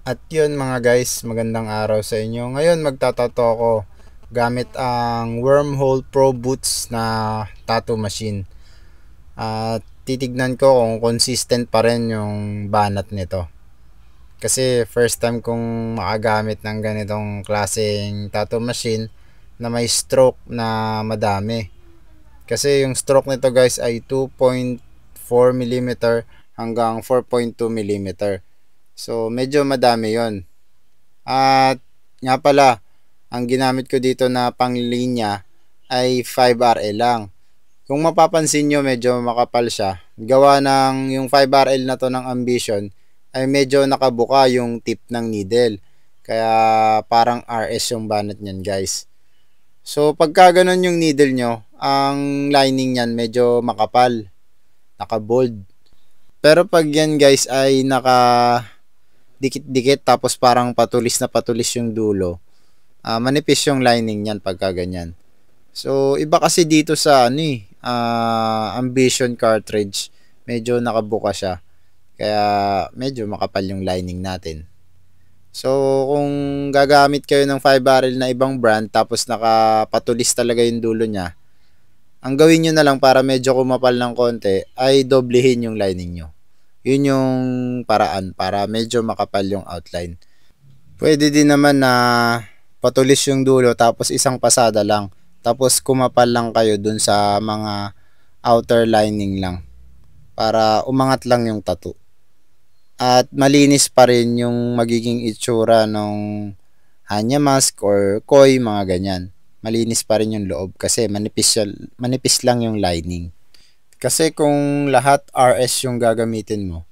At yun mga guys, magandang araw sa inyo. Ngayon magtatato ako gamit ang Wormhole Pro Boots na tattoo machine. At titignan ko kung consistent pa rin yung banat nito. Kasi first time kong makagamit ng ganitong klaseng tattoo machine na may stroke na madami. Kasi yung stroke nito guys ay 2.4 mm hanggang 4.2 mm. So medyo madami yon. At nga pala, ang ginamit ko dito na panglinya ay 5RL lang. Kung mapapansin nyo, medyo makapal siya. Gawa ng yung 5RL na to ng Ambition ay medyo nakabuka yung tip ng needle. Kaya parang RS yung banat niyan guys. So pagka ganun yung needle nyo, ang lining niyan medyo makapal, naka-bold. Pero pag yan guys ay naka dikit-dikit tapos parang patulis na patulis yung dulo, manipis yung lining niyan pagka ganyan. So iba kasi dito sa Ambition cartridge, medyo nakabuka siya. Kaya medyo makapal yung lining natin. So kung gagamit kayo ng 5 barrel na ibang brand tapos nakapatulis talaga yung dulo niya, ang gawin nyo na lang para medyo kumapal ng konti ay doblehin yung lining nyo. Yun yung paraan para medyo makapal yung outline. Pwede din naman na patulis yung dulo tapos isang pasada lang. Tapos kumapal lang kayo dun sa mga outer lining lang para umangat lang yung tattoo. At malinis pa rin yung magiging itsura ng hanya mask or koi, mga ganyan. Malinis pa rin yung loob kasi manipis lang yung lining. Kasi kung lahat RS yung gagamitin mo,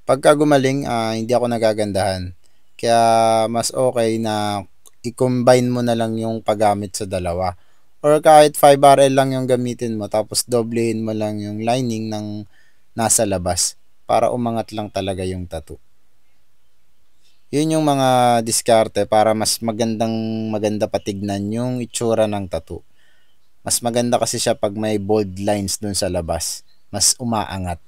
pagka gumaling, hindi ako nagagandahan. Kaya mas okay na i-combine mo na lang yung paggamit sa dalawa. Or kahit 5RL lang yung gamitin mo tapos doblehin mo lang yung lining ng nasa labas para umangat lang talaga yung tattoo. Yun yung mga diskarte para mas maganda patignan yung itsura ng tattoo. Mas maganda kasi siya pag may bold lines dun sa labas. Mas umaangat.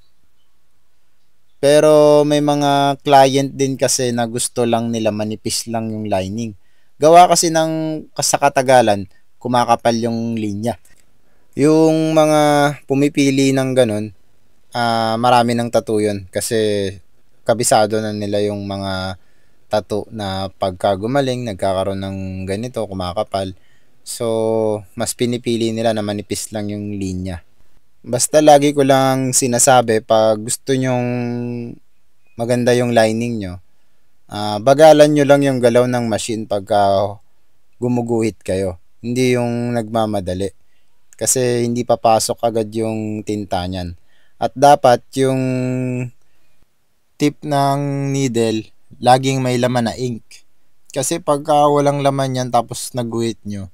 Pero may mga client din kasi na gusto lang nila manipis lang yung lining. Gawa kasi ng kasakatagalan, kumakapal yung linya. Yung mga pumipili ng ganun, marami ng tattoo yun kasi kabisado na nila yung mga tattoo na pagka gumaling, nagkakaroon ng ganito, kumakapal. So, mas pinipili nila na manipis lang yung linya. Basta lagi ko lang sinasabi pag gusto nyong maganda yung lining nyo, bagalan nyo lang yung galaw ng machine pagka gumuguhit kayo. Hindi yung nagmamadali. Kasi hindi papasok agad yung tinta niyan. At dapat yung tip ng needle, laging may laman na ink. Kasi pagka walang laman yan tapos naguhit nyo,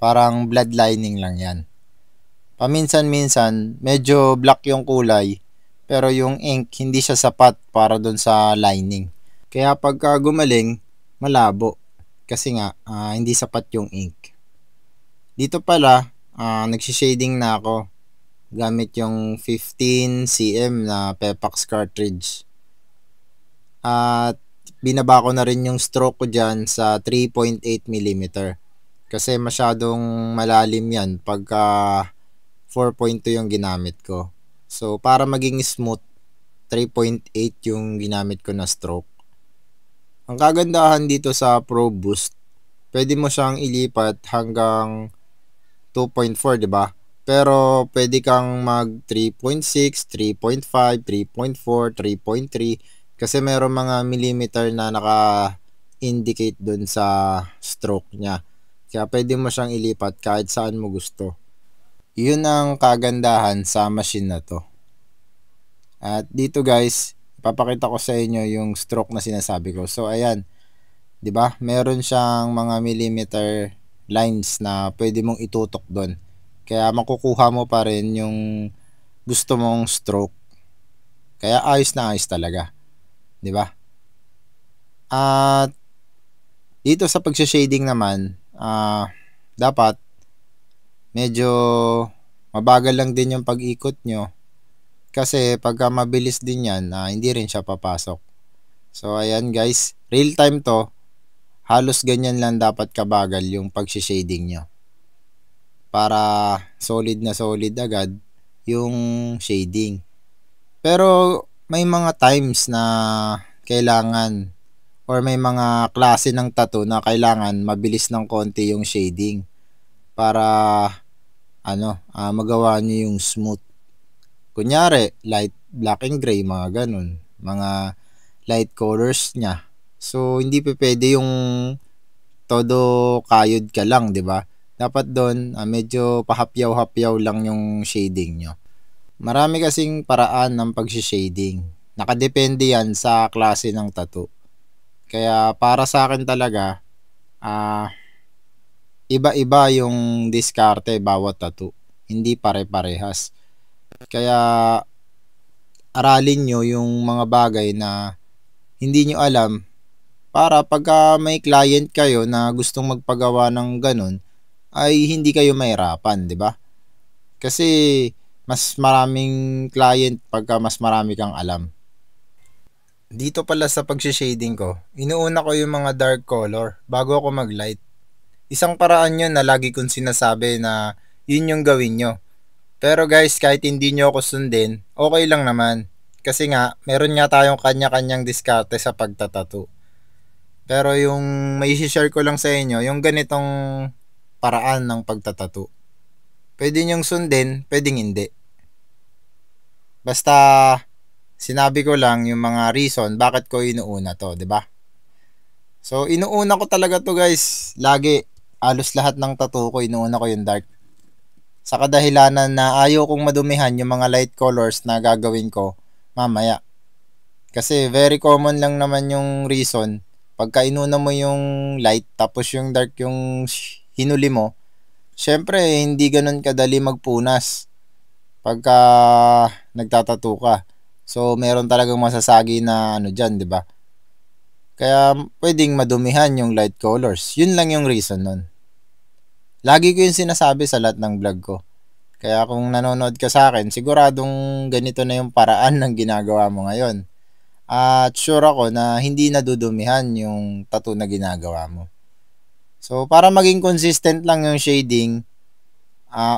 parang blood lining lang yan. Paminsan-minsan, medyo black yung kulay, pero yung ink hindi siya sapat para dun sa lining. Kaya pagka gumaling, malabo. Kasi nga, hindi sapat yung ink. Dito pala, nagsishading na ako gamit yung 15 cm na Pepax cartridge. At binaba ko na rin yung stroke ko dyan sa 3.8 mm. Kasi masyadong malalim yan pagka 4.2 yung ginamit ko. So, para maging smooth, 3.8 yung ginamit ko na stroke. Ang kagandahan dito sa Pro Boost, pwede mo siyang ilipat hanggang 2.4, di ba? Pero pwede kang mag 3.6, 3.5, 3.4, 3.3 kasi meron mga millimeter na naka-indicate dun sa stroke niya. Kaya pwede mo siyang ilipat kahit saan mo gusto. Yun ang kagandahan sa machine na to. At dito guys, ipapakita ko sa inyo yung stroke na sinasabi ko. So ayan, 'di ba? Meron siyang mga millimeter lines na pwede mong itutok doon. Kaya makukuha mo pa rin yung gusto mong stroke. Kaya ayos na ayos talaga, 'di ba? At dito sa pag-shading naman, dapat medyo mabagal lang din yung pag-ikot nyo. Kasi pagka mabilis din yan, hindi rin siya papasok. So ayan guys, real time to. Halos ganyan lang dapat kabagal yung pag-shading nyo para solid agad yung shading. Pero may mga times na kailangan or may mga klase ng tattoo na kailangan mabilis ng konti yung shading para magawa nyo yung smooth. Kunyari, light black and gray, mga ganun. Mga light colors niya. So, hindi pa pwede yung todo kayod ka lang, 'di ba? Dapat doon medyo pahapyaw-hapyaw lang yung shading nyo. Marami kasing paraan ng pag-shading. Nakadepende yan sa klase ng tattoo. Kaya para sa akin talaga, iba-iba yung diskarte bawat tattoo. Hindi pare-parehas. Kaya aralin nyo yung mga bagay na hindi nyo alam para pagka may client kayo na gustong magpagawa ng ganun, ay hindi kayo mahirapan, di ba? Kasi mas maraming client pagka mas marami kang alam. Dito pala sa pag-shading ko, inuuna ko yung mga dark color bago ako mag-light. Isang paraan yun na lagi kong sinasabi na yun yung gawin nyo. Pero guys, kahit hindi nyo ako sundin, okay lang naman. Kasi nga, meron nga tayong kanya-kanyang diskarte sa pagtatato. Pero yung may share ko lang sa inyo, yung ganitong paraan ng pagtatato. Pwede nyong sundin, pwedeng hindi. Basta sinabi ko lang yung mga reason bakit ko inuuna to, 'di ba? So inuuna ko talaga to guys. Lagi halos lahat ng tattoo ko inuuna ko yung dark. Sa kadahilanan na ayaw kong madumihan yung mga light colors na gagawin ko mamaya. Kasi very common lang naman yung reason. Pagka inuna mo yung light tapos yung dark yung hinuli mo, syempre hindi ganun kadali magpunas pagka nagtatato ka. So meron talagang masasagi na diyan, 'di ba? Kaya pwedeng madumihan yung light colors. Yun lang yung reason nun. Lagi ko yung sinasabi sa lahat ng vlog ko. Kaya kung nanonood ka sa akin, siguradong ganito na yung paraan ng ginagawa mo ngayon. At sure ako na hindi nadudumihan yung tattoo na ginagawa mo. So, para maging consistent lang yung shading,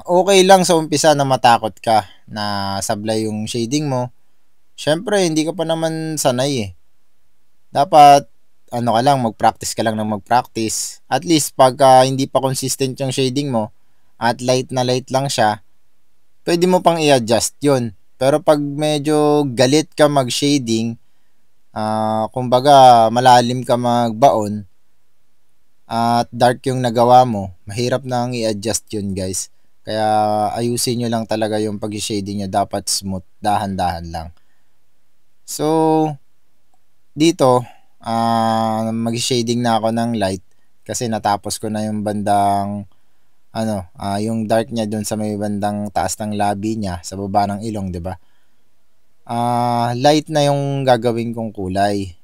okay lang sa umpisa na matakot ka na sablay yung shading mo. Syempre, hindi ka pa naman sanay eh. Dapat, mag-practice ka lang ng mag-practice. At least, pagka hindi pa consistent yung shading mo, at light na light lang siya, pwede mo pang i-adjust yun. Pero pag medyo galit ka mag-shading, kumbaga malalim ka magbaon, at dark yung nagawa mo, mahirap na ang i-adjust yun guys. Kaya ayusin nyo lang talaga yung pag-shading nyo. Dapat smooth, dahan-dahan lang. So, dito, mag-shading na ako ng light kasi natapos ko na yung bandang yung dark niya doon sa may bandang taas ng labi niya sa baba ng ilong, 'di ba? Light na yung gagawin kong kulay.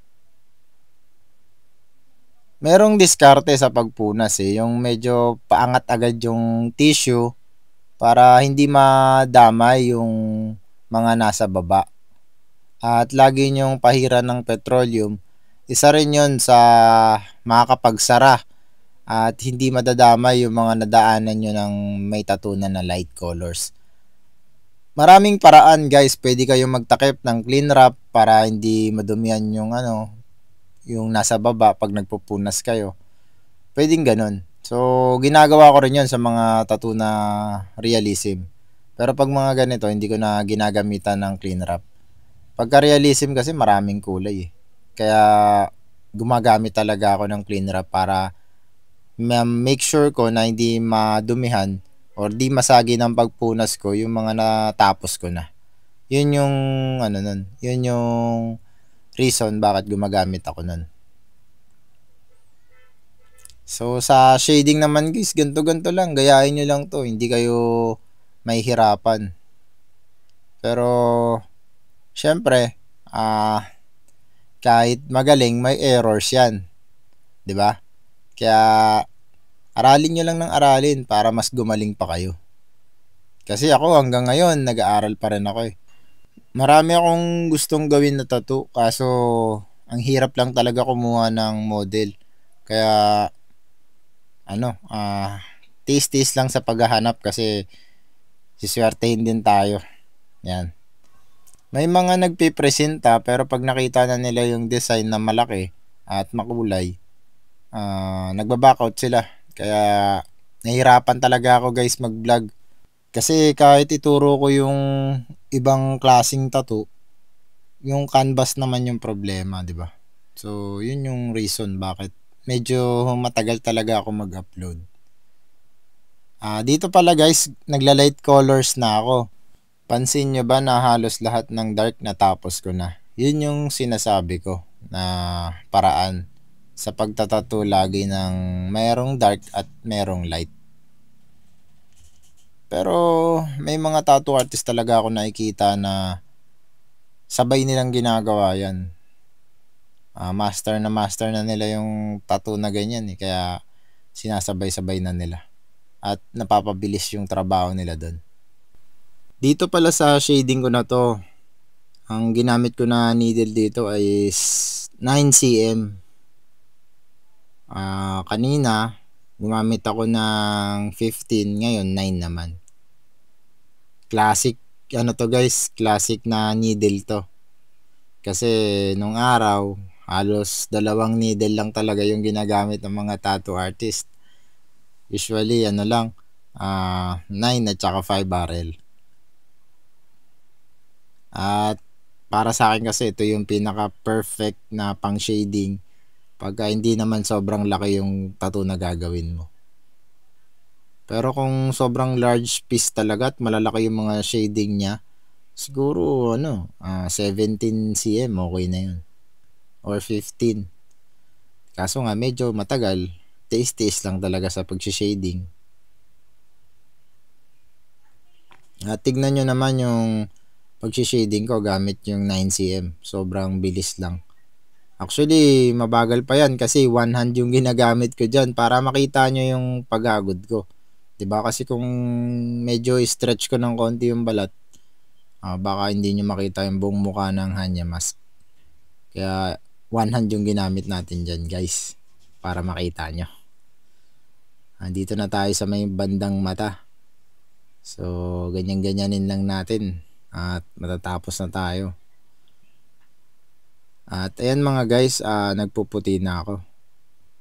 Merong diskarte sa pagpunas yung medyo paangat agad yung tissue para hindi madamay yung mga nasa baba. At lagi nyong pahiran ng petroleum. Isa rin yun sa makakapagsara at hindi madadamay yung mga nadaanan nyo ng may tatunan na light colors. Maraming paraan guys, pwede kayong magtakip ng clean wrap para hindi madumihan yung nasa baba pag nagpupunas kayo. Pwedeng ganun. So, ginagawa ko rin yun sa mga tattoo na realism. Pero pag mga ganito, hindi ko na ginagamitan ng clean wrap. Pagka realism kasi maraming kulay eh. Kaya gumagamit talaga ako ng clean wrap para make sure ko na hindi madumihan or di masagi ng pagpunas ko yung mga natapos ko na. Yun yung yun yung reason bakit gumagamit ako nun. So sa shading naman guys, ganto-ganto lang, gayahin nyo lang to, hindi kayo mahihirapan. Pero syempre, kahit magaling, may errors yan. 'Di ba? Kaya aralin nyo lang ng aralin para mas gumaling pa kayo. Kasi ako hanggang ngayon, nag-aaral pa rin ako eh. Marami akong gustong gawin na tattoo, kaso ang hirap lang talaga kumuha ng model. Kaya ano, tiis-tiis lang sa paghahanap kasi siswertehin din tayo. Yan. May mga nagpipresenta pero pag nakita na nila yung design na malaki at makulay, nagba-backout sila. Kaya nahihirapan talaga ako guys mag-vlog. Kasi kahit ituro ko yung ibang klasing tattoo, yung canvas naman yung problema, di ba? So, yun yung reason bakit medyo matagal talaga ako mag-upload. Dito pala guys, nagla-light colors na ako. Pansin nyo ba na halos lahat ng dark natapos ko na? Yun yung sinasabi ko na paraan sa pagtatattoo lagi ng merong dark at merong light. Pero may mga tattoo artist talaga ako nakikita na sabay nilang ginagawa yan. Master na nila yung tattoo na ganyan eh. Kaya sinasabay-sabay na nila. At napapabilis yung trabaho nila doon. Dito pala sa shading ko na to, ang ginamit ko na needle dito ay 9cm. Kanina, gumamit ako ng 15, ngayon 9 naman. Classic, ano to guys, classic na needle to. Kasi nung araw, halos 2 needle lang talaga yung ginagamit ng mga tattoo artist. Usually, ano lang, 9 at saka 5 barrel. At para sa akin kasi ito yung pinaka-perfect na pang shading pagka hindi naman sobrang laki yung tattoo na gagawin mo. Pero kung sobrang large piece talaga at malalaki yung mga shading niya, siguro 17cm okay na yun. Or 15. Kaso nga medyo matagal, tiis-tiis lang talaga sa pag-shading. At tignan nyo naman yung pag-shading ko gamit yung 9cm. Sobrang bilis lang. Actually, mabagal pa yan kasi one hand yung ginagamit ko dyan para makita nyo yung paghagod ko. Diba? Kasi kung medyo stretch ko ng konti yung balat, baka hindi nyo makita yung buong mukha ng Hannya mask. Kaya one hand yung ginamit natin dyan guys. Para makita nyo. Dito na tayo sa may bandang mata. So, ganyan-ganyanin lang natin. At matatapos na tayo. At ayan mga guys, nagpuputi na ako.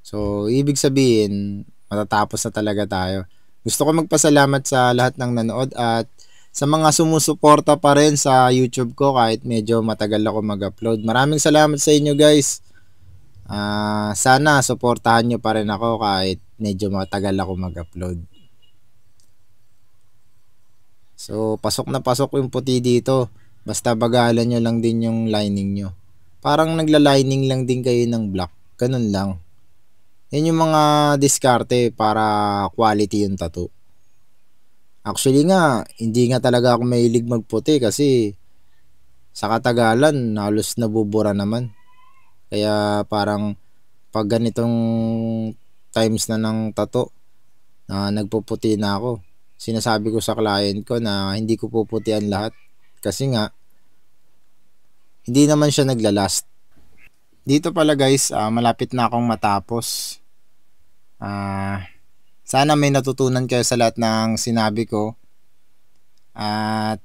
So, ibig sabihin, matatapos na talaga tayo. Gusto ko magpasalamat sa lahat ng nanood at sa mga sumusuporta pa rin sa YouTube ko kahit medyo matagal ako mag-upload. Maraming salamat sa inyo guys. Sana suportahan nyo pa rin ako kahit medyo matagal ako mag-upload. So, pasok na pasok yung puti dito. Basta bagalan nyo lang din yung lining nyo. Parang nagla-lining lang din kayo ng black. Ganun lang. Yan yung mga diskarte para quality yung tattoo. Actually nga, hindi nga talaga ako mahilig magputi kasi sa katagalan, halos nabubura naman. Kaya parang pag ganitong times na ng tattoo, nagpuputi na ako. Sinasabi ko sa client ko na hindi ko puputian lahat. Kasi nga, hindi naman siya naglalast. Dito pala guys, malapit na akong matapos. Sana may natutunan kayo sa lahat ng sinabi ko. At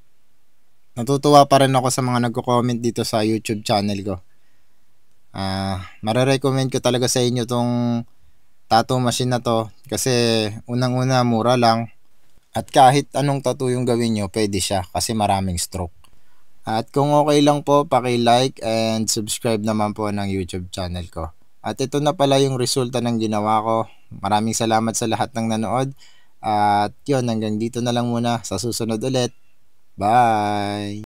natutuwa pa rin ako sa mga nagko-comment dito sa YouTube channel ko. Marerecommend ko talaga sa inyo tong tattoo machine na to. Kasi unang-una mura lang. At kahit anong tattoo yung gawin nyo, pwede siya kasi maraming stroke. At kung okay lang po, paki-like and subscribe naman po ng YouTube channel ko. At ito na pala yung resulta ng ginawa ko. Maraming salamat sa lahat ng nanood. At yun, hanggang dito na lang muna. Sa susunod ulit. Bye!